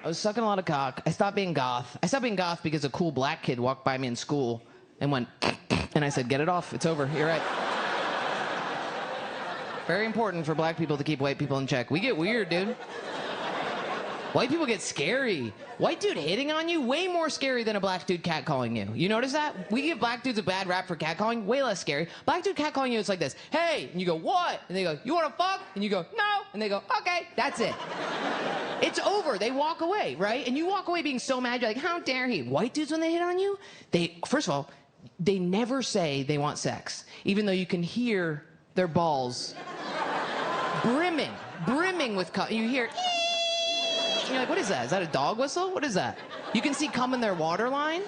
I was sucking a lot of cock. I stopped being goth. I stopped being goth because a cool black kid walked by me in school and went, and I said, get it off. It's over. You're right. Very important for black people to keep white people in check. We get weird, dude. White people get scary. White dude hitting on you, way more scary than a black dude catcalling you. You notice that? We give black dudes a bad rap for catcalling, way less scary. Black dude catcalling you, it's like this. Hey, and you go, what? And they go, you want to fuck? And you go, no. And they go, okay, that's it. It's over. They walk away, right? And you walk away being so mad, you're like, how dare he? White dudes, when they hit on you, first of all, they never say they want sex, even though you can hear their balls brimming with cum. You hear, and you're like, what is that? Is that a dog whistle? What is that? You can see cum in their water line.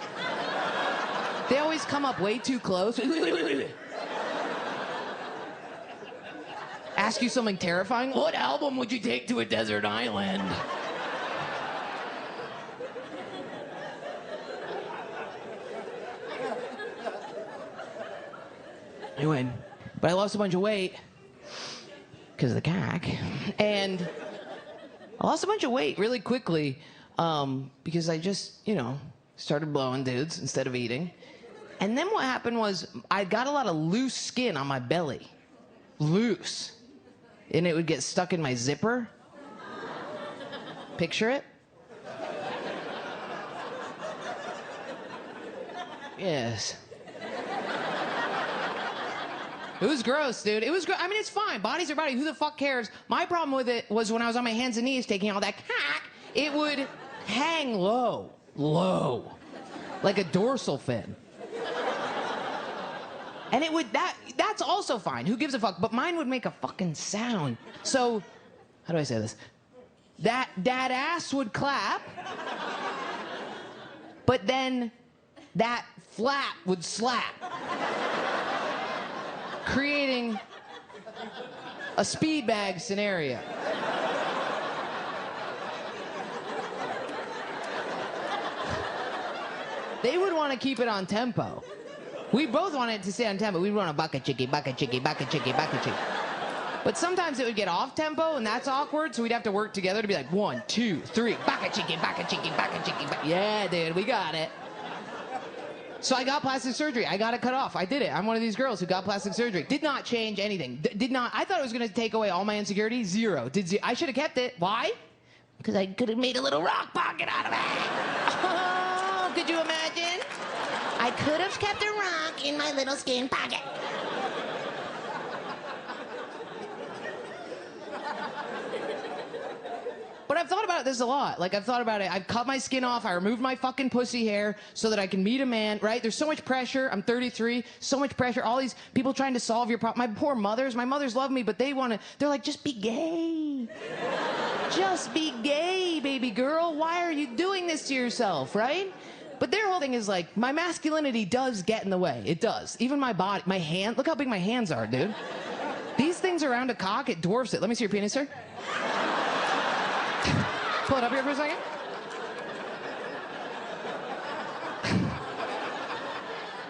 They always come up way too close. Ask you something terrifying. What album would you take to a desert island? Anyway, but I lost a bunch of weight because of the cock, and I lost a bunch of weight really quickly because I just, started blowing dudes instead of eating. And then what happened was I got a lot of loose skin on my belly. Loose. And it would get stuck in my zipper. Picture it. Yes. It was gross, dude. It was gross. I mean, it's fine. Body's your body. Who the fuck cares? My problem with it was when I was on my hands and knees taking all that cock, it would hang low. Like a dorsal fin. And it would, that's also fine. Who gives a fuck? But mine would make a fucking sound. So, how do I say this? That ass would clap, but then that flap would slap, creating a speed bag scenario. They would want to keep it on tempo. We both wanted to stay on tempo. We'd run a bucket chicky, bucket chicky, bucket chicky, bucket chicky. But sometimes it would get off tempo, and that's awkward, so we'd have to work together to be like, 1, 2, 3, bucket chicky, bucket chicky, bucket chicky. Yeah, dude, we got it. So I got plastic surgery. I got it cut off. I did it. I'm one of these girls who got plastic surgery. Did not change anything. I thought it was going to take away all my insecurities. Zero. I should have kept it. Why? Because I could have made a little rock pocket out of it. Oh, could you imagine? I could have kept a rock in my little skin pocket. But I've thought about this a lot. Like, I've thought about it. I've cut my skin off. I removed my fucking pussy hair so that I can meet a man, right? There's so much pressure. I'm 33. So much pressure. All these people trying to solve your problem. My poor mothers. My mothers love me, but they're like, just be gay. Just be gay, baby girl. Why are you doing this to yourself, right? But their whole thing is like, my masculinity does get in the way. It does. Even my body, my hand. Look how big my hands are, dude. These things around a cock, it dwarfs it. Let me see your penis, sir. Pull it up here for a second.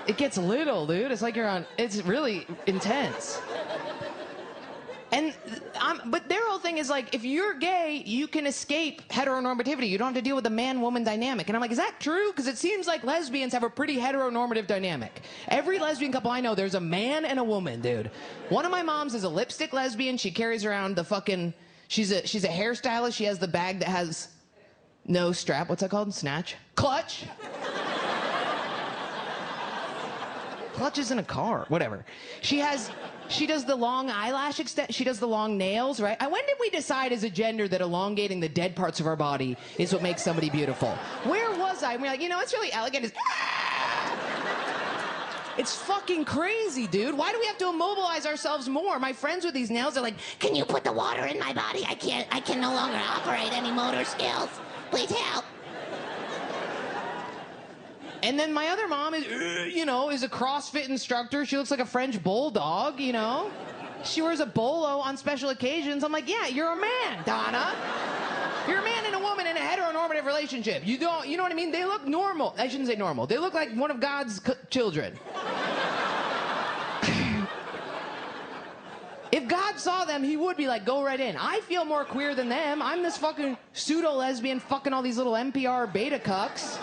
It gets little, dude. It's like it's really intense. And but their whole thing is like, if you're gay, you can escape heteronormativity. You don't have to deal with the man-woman dynamic. And I'm like, is that true? Because it seems like lesbians have a pretty heteronormative dynamic. Every lesbian couple I know, there's a man and a woman, dude. One of my moms is a lipstick lesbian. She carries around the fucking... She's a hairstylist. She has the bag that has no strap. What's that called? Snatch? Clutch? Clutch is in a car. Whatever. She does the long eyelash extent. She does the long nails, right? When did we decide as a gender that elongating the dead parts of our body is what makes somebody beautiful? Where was I? And we're like, it's really elegant. It's fucking crazy, dude. Why do we have to immobilize ourselves more? My friends with these nails are like, can you put the water in my body? I can no longer operate any motor skills. Please help. And then my other mom is a CrossFit instructor. She looks like a French bulldog, She wears a bolo on special occasions. I'm like, yeah, you're a man, Donna. You're a man and a woman in a heteronormative relationship. You know what I mean? They look normal. I shouldn't say normal. They look like one of God's children. If God saw them, he would be like, go right in. I feel more queer than them. I'm this fucking pseudo-lesbian fucking all these little NPR beta cucks.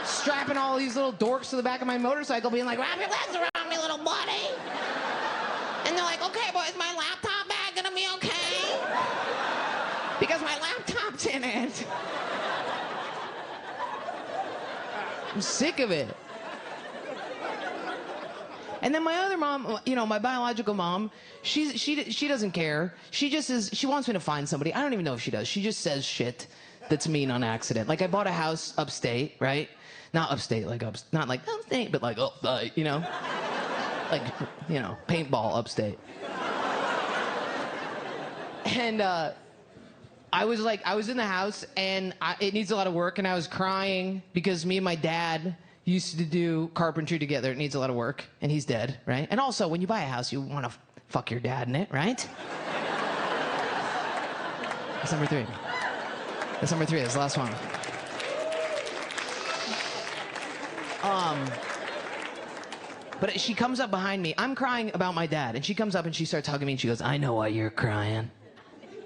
Strapping all these little dorks to the back of my motorcycle being like, wrap your legs around me, little buddy. And they're like, okay, boys, my laptop bag gonna be okay? Because my laptop's in it. I'm sick of it. And then my other mom, you know, my biological mom, she doesn't care. She just is, she wants me to find somebody. I don't even know if she does. She just says shit that's mean on accident. Like I bought a house upstate, right? Not upstate, like not like upstate, but like upstate, you know? Like, you know, paintball upstate. And I was in the house and it needs a lot of work and I was crying because me and my dad used to do carpentry together. It needs a lot of work, and he's dead, right? And also, when you buy a house, you want to fuck your dad in it, right? That's number 3. That's number 3. That's the last one. But she comes up behind me. I'm crying about my dad, and she comes up and she starts hugging me, and she goes, I know why you're crying.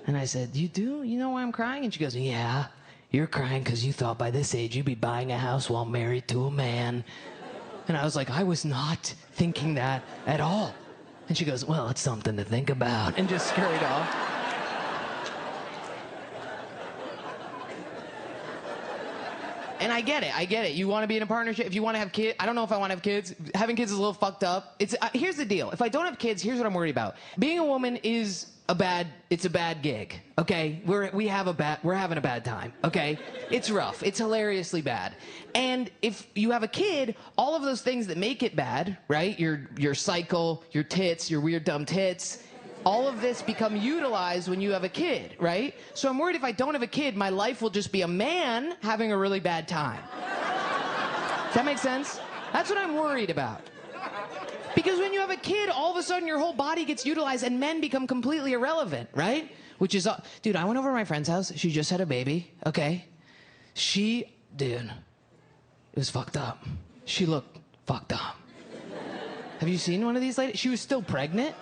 And I said, you do? You know why I'm crying? And she goes, yeah. You're crying because you thought by this age you'd be buying a house while married to a man. And I was like, I was not thinking that at all. And she goes, well, it's something to think about. And just scurried off. And I get it. You want to be in a partnership. If you want to have kids, I don't know if I want to have kids. Having kids is a little fucked up. Here's the deal. If I don't have kids, here's what I'm worried about. Being a woman is it's a bad gig, okay? We're having a bad time, okay? It's rough. It's hilariously bad. And if you have a kid, all of those things that make it bad, right? Your cycle, your tits, your weird dumb tits, all of this become utilized when you have a kid, right? So I'm worried if I don't have a kid, my life will just be a man having a really bad time. Does that make sense? That's what I'm worried about. Because when you have a kid, all of a sudden your whole body gets utilized and men become completely irrelevant, right? Which is, dude, I went over to my friend's house. She just had a baby, okay? Dude, it was fucked up. She looked fucked up. Have you seen one of these ladies? She was still pregnant.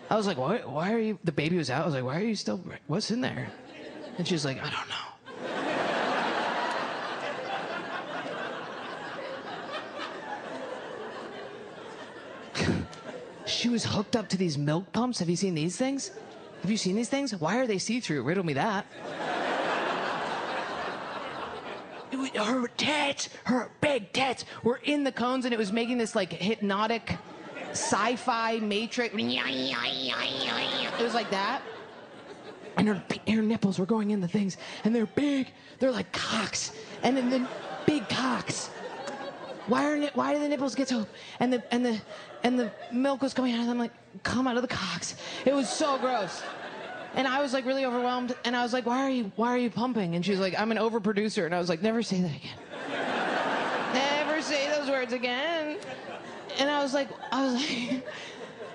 I was like, why are you, the baby was out. I was like, why are you still, what's in there? And she was like, I don't know. She was hooked up to these milk pumps. Have you seen these things? Have you seen these things? Why are they see-through? Riddle me that. Her tits, her big tits were in the cones, and it was making this like hypnotic sci-fi matrix. It was like that. And her nipples were going in the things, and they're big. They're like cocks, and then big cocks. Why do the nipples get so? And the milk was coming out of them like, come out of the cocks. It was so gross. And I was like really overwhelmed. And I was like, why are you pumping? And she was like, I'm an overproducer. And I was like, never say that again. Never say those words again. And I was like, and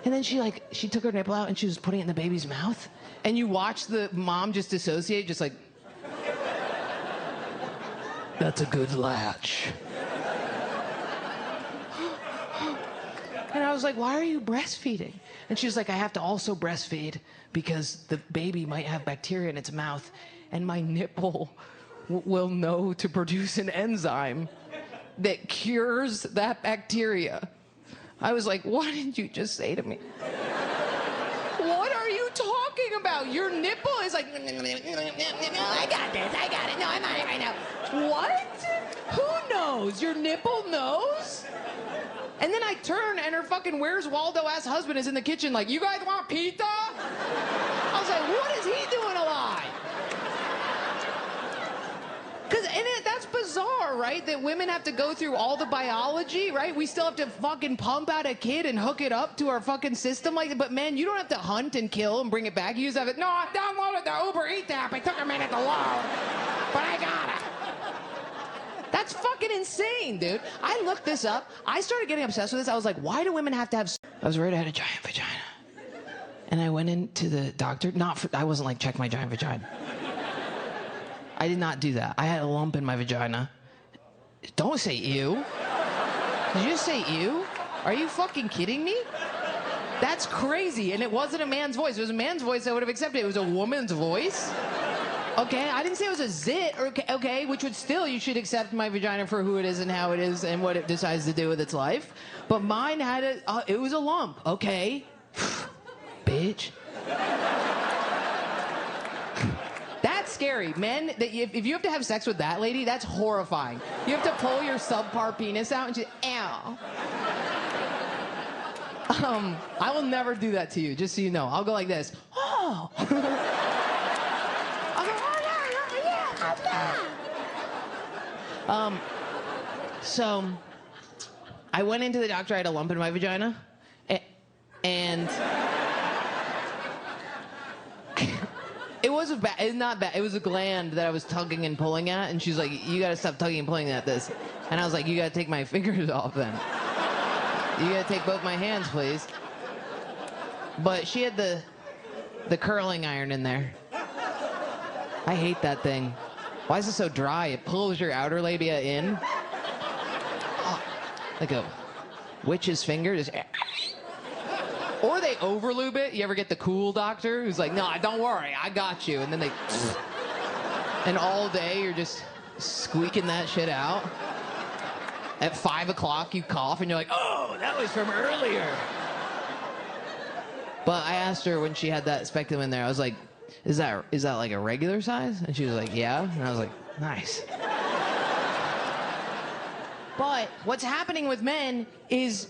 then she took her nipple out and she was putting it in the baby's mouth. And you watch the mom just dissociate, just like, that's a good latch. And I was like, why are you breastfeeding? And she was like, I have to also breastfeed because the baby might have bacteria in its mouth and my nipple will know to produce an enzyme that cures that bacteria. I was like, what did you just say to me? What are you talking about? Your nipple is like, I got it. No, I'm on it right now. What? Who knows? Your nipple knows? And then I turn and her fucking Where's Waldo-ass husband is in the kitchen like, you guys want pizza? I was like, what is he doing alive? That's bizarre, right? That women have to go through all the biology, right? We still have to fucking pump out a kid and hook it up to our fucking system like that. But man, you don't have to hunt and kill and bring it back. You just have it, no, I downloaded the Uber Eats app. It took a minute to load, but I got it. That's fucking insane, dude. I looked this up. I started getting obsessed with this. I was like, why do women have to have... I was worried I had a giant vagina. And I went into the doctor. I wasn't like, check my giant vagina. I did not do that. I had a lump in my vagina. Don't say ew. Did you just say ew? Are you fucking kidding me? That's crazy. And it wasn't a man's voice. If it was a man's voice, I would have accepted it. It was a woman's voice. Okay, I didn't say it was a zit, okay, which would still, you should accept my vagina for who it is and how it is and what it decides to do with its life. But mine had it was a lump, okay? Bitch. That's scary. Men, if you have to have sex with that lady, that's horrifying. You have to pull your subpar penis out and she's, ow. I will never do that to you, just so you know. I'll go like this. Oh. So I went into the doctor. I had a lump in my vagina, and it wasn't bad. It's not bad. It was a gland that I was tugging and pulling at, and she's like, "You gotta stop tugging and pulling at this." And I was like, "You gotta take my fingers off, then. You gotta take both my hands, please." But she had the curling iron in there. I hate that thing. Why is it so dry? It pulls your outer labia in. Oh, like a witch's finger. Just... Or they overlube it. You ever get the cool doctor who's like, "No, don't worry, I got you." And then they... And all day you're just squeaking that shit out. At 5 o'clock you cough and you're like, "Oh, that was from earlier." But I asked her when she had that speculum in there, I was like, is that like a regular size? And she was like, "Yeah." And I was like, nice. But what's happening with men is